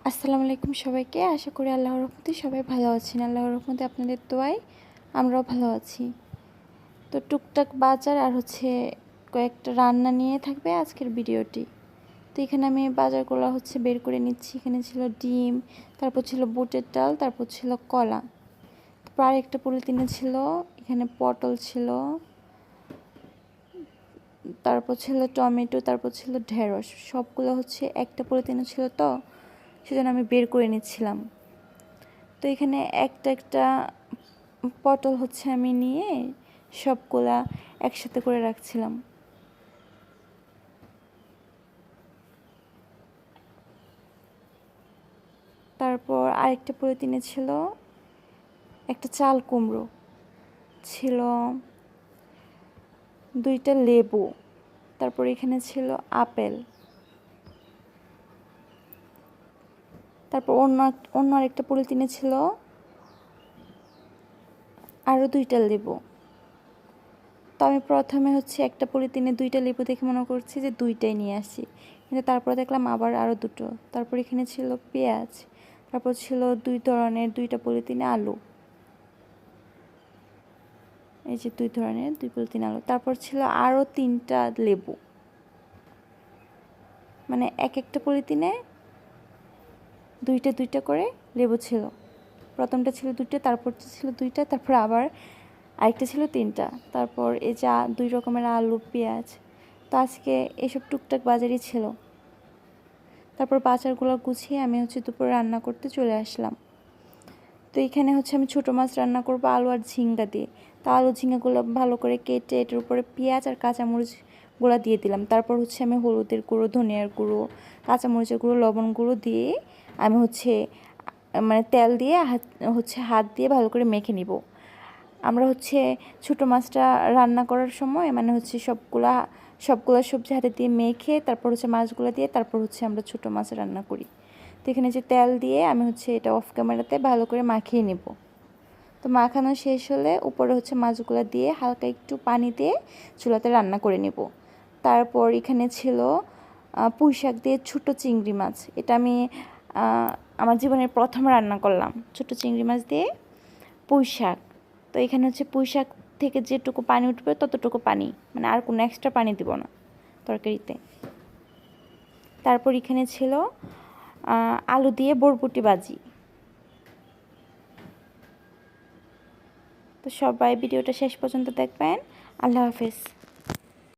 আসসালামু আলাইকুম সবাইকে। আশা করি আল্লাহর রহমতে সবাই ভালো আছেন। আল্লাহর রহমতে আপনাদের দোয়ায় আমরাও ভালো আছি। তো টুকটাক বাজার আর কয়েকটা রান্না নিয়ে থাকবে আজকের ভিডিওটি। তো এখানে আমি বাজারগুলো বের করে নিচ্ছি। এখানে ছিল ডিম, তারপর ছিল বুটের ডাল, তারপর ছিল কলা, তারপর আরেকটা পলিথিনে ছিল এখানে পটল ছিল, তারপর ছিল টমেটো, তারপর ছিল ঢেঁড়স। সবগুলো একটা পলিথিনে ছিল, তো সেজন্য আমি বের করে নিচ্ছিলাম। তো এখানে একটা একটা পটল আমি নিয়ে সবগুলা একসাথে করে রাখছিলাম। তারপর আরেকটা পলিথিনে ছিল একটা চাল কুমড়ো, ছিল দুইটা লেবু, তারপর এখানে ছিল আপেল, তারপর অন্য আরেকটা পলিথিনে ছিল আরও দুইটা লেবু। তো আমি প্রথমে একটা পলিথিনে দুইটা লেবু দেখে মনে করছি যে দুইটাই নিয়ে আসি, কিন্তু তারপর দেখলাম আবার আরও দুটো। তারপর এখানে ছিল পেঁয়াজ, তারপর ছিল দুই ধরনের দুইটা পলিথিনে আলু, এই যে দুই ধরনের দুই পলিথিন আলু। তারপর ছিল আরও তিনটা লেবু, মানে একটা পলিথিনে দুইটা দুইটা করে লেবু ছিল। প্রথমটা ছিল দুইটা, তারপর ছিল দুইটা, তারপর আবার আরেকটা ছিল তিনটা। তারপর এই যে দুই রকমের আলু, পেঁয়াজ। তো আজকে এসব টুকটাক বাজারই ছিল। তারপর বাজারগুলো গুছিয়ে আমি দুপুরে রান্না করতে চলে আসলাম। তো এখানে আমি ছোটো মাছ রান্না করবো আলু আর ঝিঙ্গা দিয়ে। তো আলু ঝিঙ্গাগুলো ভালো করে কেটে এটার উপরে পেঁয়াজ আর কাঁচামরিচ গুঁড়া দিয়ে দিলাম। তারপর আমি হলুদের গুঁড়ো, ধনিয়ার গুঁড়ো, কাঁচামরিচের গুঁড়ো, লবণ গুঁড়ো দিয়ে আমি মানে তেল দিয়ে হাত দিয়ে ভালো করে মেখে নিব। আমরা ছোটো মাছটা রান্না করার সময় মানে সবগুলা সবজি হাতে দিয়ে মেখে তারপর মাছগুলো দিয়ে তারপর আমরা ছোটো মাছ রান্না করি। তো এখানে যে তেল দিয়ে আমি এটা অফ ক্যামেরাতে ভালো করে মাখিয়ে নেব। তো মাখানো শেষ হলে উপরে মাছগুলো দিয়ে হালকা একটু পানি দিয়ে চুলাতে রান্না করে নেব। তারপর এখানে ছিল পুঁই শাক দিয়ে ছোটো চিংড়ি মাছ। এটা আমি আমার জীবনের প্রথম রান্না করলাম, ছোটো চিংড়ি মাছ দিয়ে পুঁই শাক। তো এখানে পুঁই শাক থেকে যেটুকু পানি উঠবে ততটুকু পানি, মানে আর কোনো এক্সট্রা পানি দিব না তরকারিতে। তারপর এখানে ছিল আলু দিয়ে বরবটি ভাজি। তো সবাই ভিডিওটা শেষ পর্যন্ত দেখবেন। আল্লাহ হাফেজ।